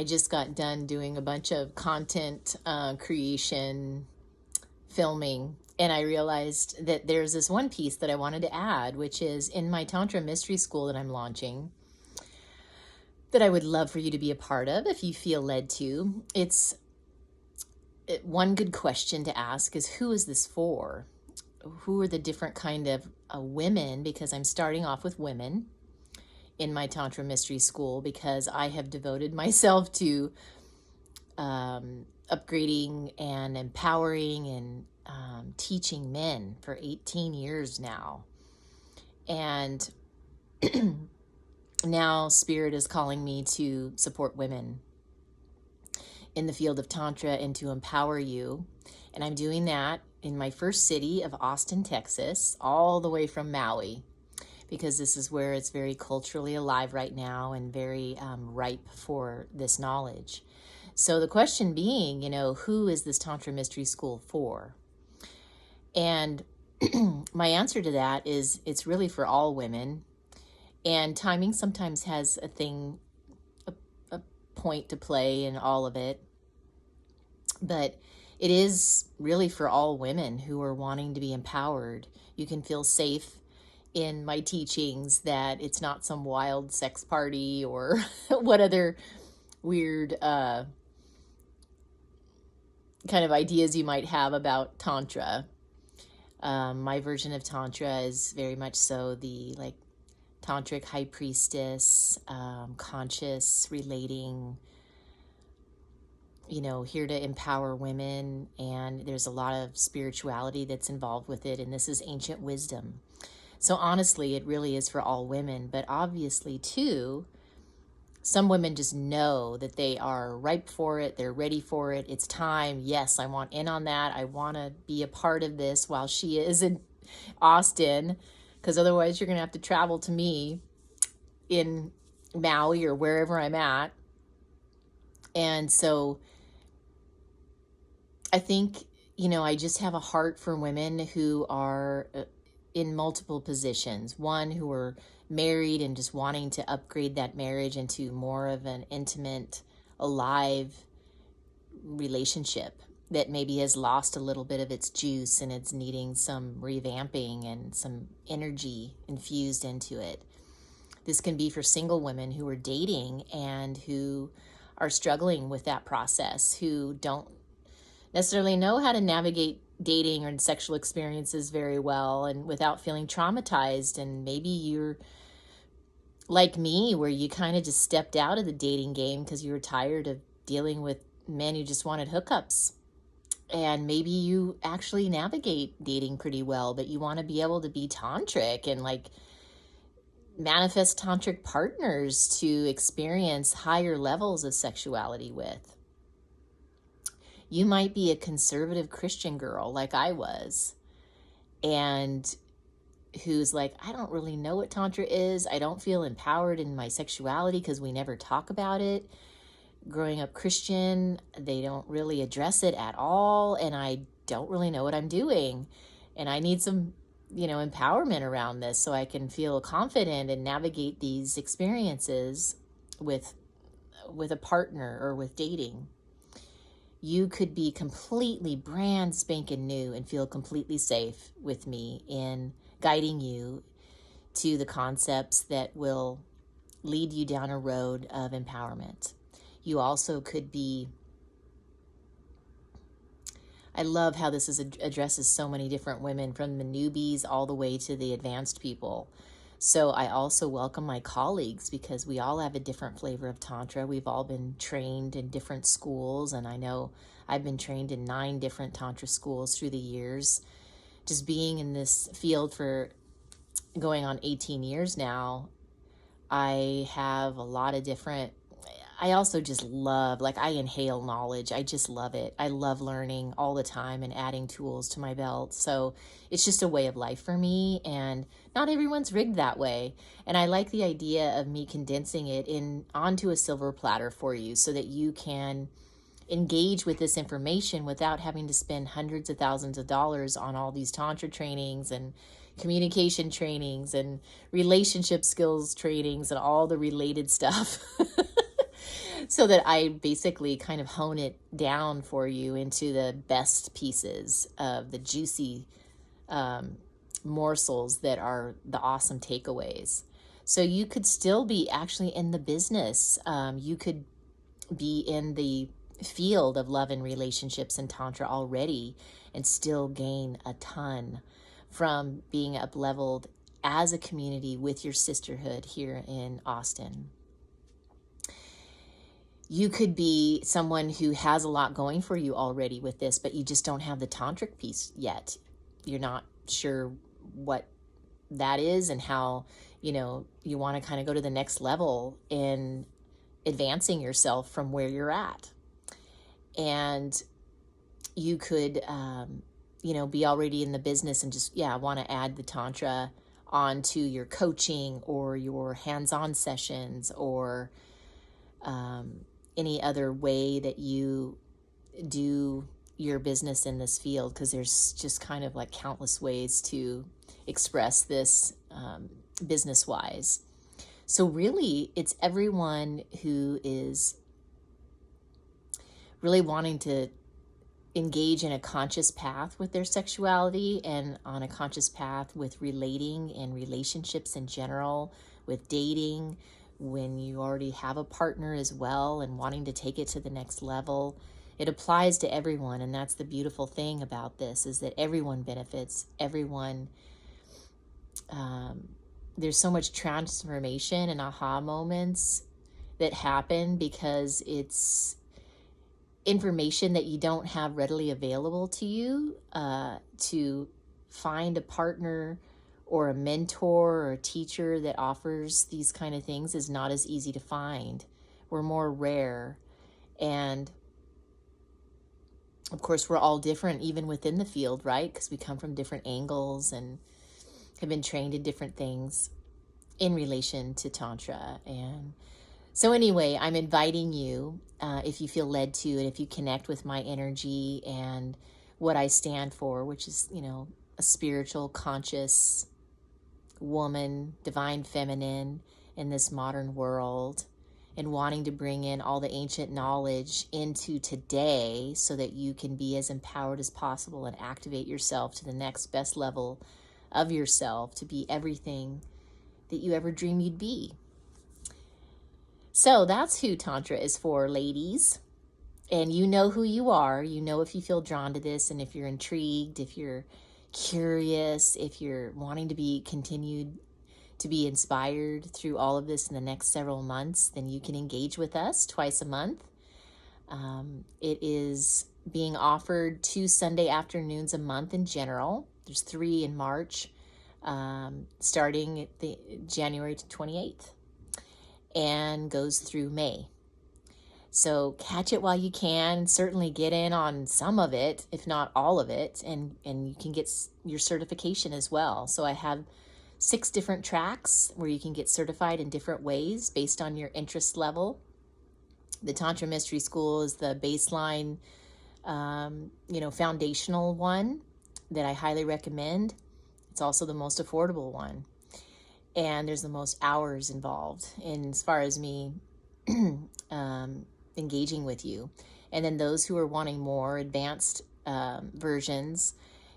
I just got done doing a bunch of content creation, filming, and I realized that there's this one piece that I wanted to add, which is in my Tantra Mystery School that I'm launching, that I would love for you to be a part of if you feel led to. One good question to ask is, who is this for? Who are the different kind of women? Because I'm starting off with women in my Tantra Mystery School, because I have devoted myself to upgrading and empowering and teaching men for 18 years now. And now Spirit is calling me to support women in the field of Tantra and to empower you. And I'm doing that in my first city of Austin, Texas, all the way from Maui, because this is where it's very culturally alive right now and very ripe for this knowledge. So the question being, who is this Tantra Mystery School for? And my answer to that is it's really for all women. And timing sometimes has a point to play in all of it. But it is really for all women who are wanting to be empowered. You can feel safe in my teachings that it's not some wild sex party or what other weird kind of ideas you might have about Tantra. My version of Tantra is very much so the tantric high priestess, conscious relating, here to empower women, and there's a lot of spirituality that's involved with it, and this is ancient wisdom. So honestly, it really is for all women, but obviously too, some women just know that they are ripe for it, they're ready for it, it's time, yes, I want in on that, I want to be a part of this while she is in Austin, because otherwise you're going to have to travel to me in Maui or wherever I'm at. And so I think, I just have a heart for women who are in multiple positions. One, who are married and just wanting to upgrade that marriage into more of an intimate, alive relationship that maybe has lost a little bit of its juice and it's needing some revamping and some energy infused into it. This can be for single women who are dating and who are struggling with that process, who don't necessarily know how to navigate dating or sexual experiences very well and without feeling traumatized. And maybe you're like me, where you kind of just stepped out of the dating game because you were tired of dealing with men who just wanted hookups. And maybe you actually navigate dating pretty well, but you want to be able to be tantric and manifest tantric partners to experience higher levels of sexuality with. You might be a conservative Christian girl like I was, and who's like, I don't really know what Tantra is. I don't feel empowered in my sexuality because we never talk about it. Growing up Christian, they don't really address it at all, and I don't really know what I'm doing. And I need some, empowerment around this so I can feel confident and navigate these experiences with a partner or with dating. You could be completely brand spanking new and feel completely safe with me in guiding you to the concepts that will lead you down a road of empowerment. You also could be, I love how this addresses so many different women, from the newbies all the way to the advanced people. So I also welcome my colleagues, because we all have a different flavor of Tantra. We've all been trained in different schools, and I know I've been trained in 9 different Tantra schools through the years. Just being in this field for going on 18 years now, I have a lot of different, I also just love, I inhale knowledge. I just love it. I love learning all the time and adding tools to my belt. So it's just a way of life for me, and not everyone's rigged that way. And I like the idea of me condensing it onto a silver platter for you so that you can engage with this information without having to spend hundreds of thousands of dollars on all these Tantra trainings and communication trainings and relationship skills trainings and all the related stuff. so that I basically kind of hone it down for you into the best pieces of the juicy morsels that are the awesome takeaways. So you could still be actually in the business. You could be in the field of love and relationships and Tantra already and still gain a ton from being up leveled as a community with your sisterhood here in Austin. You could be someone who has a lot going for you already with this, but you just don't have the tantric piece yet. You're not sure what that is and how, you want to kind of go to the next level in advancing yourself from where you're at. And you could, be already in the business and just, want to add the Tantra onto your coaching or your hands-on sessions or any other way that you do your business in this field, because there's just kind of like countless ways to express this business-wise. So really, it's everyone who is really wanting to engage in a conscious path with their sexuality and on a conscious path with relating and relationships in general, with dating, when you already have a partner as well and wanting to take it to the next level. It applies to everyone, and that's the beautiful thing about this, is that everyone benefits. Everyone, there's so much transformation and aha moments that happen because it's information that you don't have readily available to you. To find a partner or a mentor or a teacher that offers these kind of things is not as easy to find. We're more rare. And of course, we're all different even within the field, right? Because we come from different angles and have been trained in different things in relation to Tantra. And so anyway, I'm inviting you, if you feel led to, and if you connect with my energy and what I stand for, which is, a spiritual, conscious woman, divine feminine in this modern world, and wanting to bring in all the ancient knowledge into today so that you can be as empowered as possible and activate yourself to the next best level of yourself to be everything that you ever dreamed you'd be. So that's who Tantra is for, ladies. And you know who you are. You know if you feel drawn to this, and if you're intrigued, if you're curious, if you're wanting to be continued to be inspired through all of this in the next several months, then you can engage with us twice a month. It is being offered 2 Sunday afternoons a month in general. There's 3 in March, starting at the January 28th, and goes through May. So catch it while you can. Certainly get in on some of it, if not all of it, and you can get your certification as well. So I have 6 different tracks where you can get certified in different ways based on your interest level. The Tantra Mystery School is the baseline, foundational one that I highly recommend. It's also the most affordable one. And there's the most hours involved in as far as me engaging with you. And then those who are wanting more advanced versions,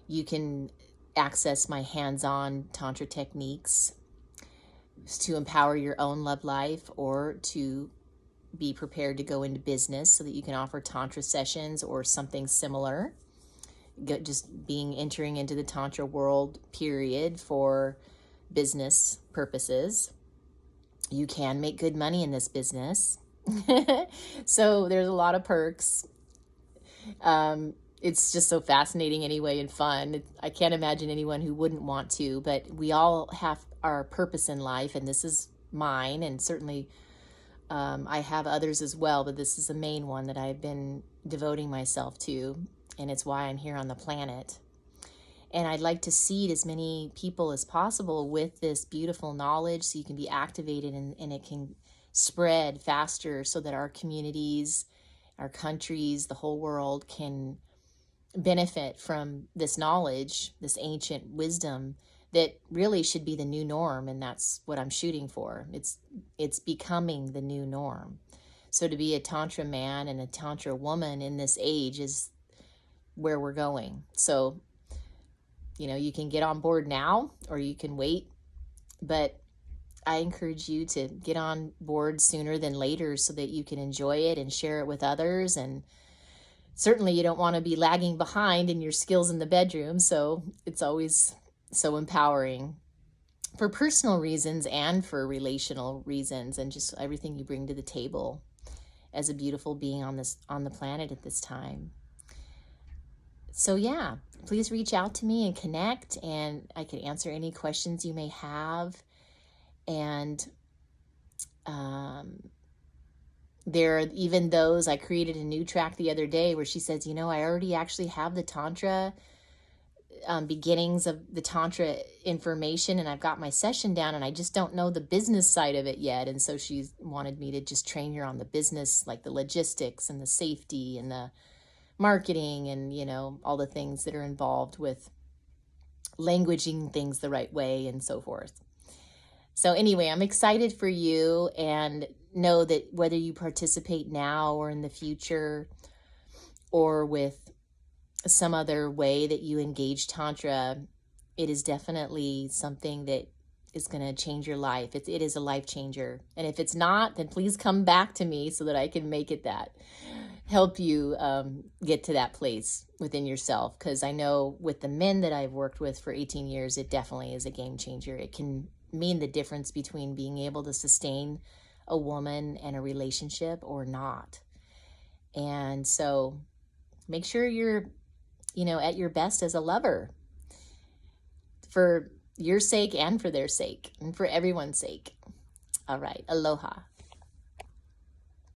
you can access my hands-on Tantra techniques to empower your own love life, or to be prepared to go into business so that you can offer Tantra sessions or something similar. Just entering into the Tantra world, period, for business purposes. You can make good money in this business. So there's a lot of perks. It's just so fascinating anyway and fun. I can't imagine anyone who wouldn't want to, but we all have our purpose in life, and this is mine, and certainly I have others as well, but this is the main one that I've been devoting myself to, and it's why I'm here on the planet. And I'd like to seed as many people as possible with this beautiful knowledge so you can be activated and it can spread faster so that our communities, our countries, the whole world can benefit from this knowledge, this ancient wisdom that really should be the new norm. And that's what I'm shooting for. It's becoming the new norm. So to be a Tantra man and a Tantra woman in this age is where we're going. So, you can get on board now or you can wait, but I encourage you to get on board sooner than later so that you can enjoy it and share it with others. And certainly you don't want to be lagging behind in your skills in the bedroom. So it's always so empowering for personal reasons and for relational reasons, and just everything you bring to the table as a beautiful being on the planet at this time. So yeah, please reach out to me and connect, and I can answer any questions you may have. And there are even those, I created a new track the other day where she says, I already actually have the Tantra beginnings of the Tantra information, and I've got my session down, and I just don't know the business side of it yet. And so she wanted me to just train her on the business, like the logistics and the safety and the marketing and, all the things that are involved with languaging things the right way and so forth. So anyway, I'm excited for you, and know that whether you participate now or in the future or with some other way that you engage Tantra, it is definitely something that is going to change your life. It is a life changer. And if it's not, then please come back to me so that I can make it that. Help you get to that place within yourself. Because I know with the men that I've worked with for 18 years, it definitely is a game changer. It can mean the difference between being able to sustain a woman and a relationship or not. And so make sure you're at your best as a lover, for your sake and for their sake and for everyone's sake. All right. Aloha.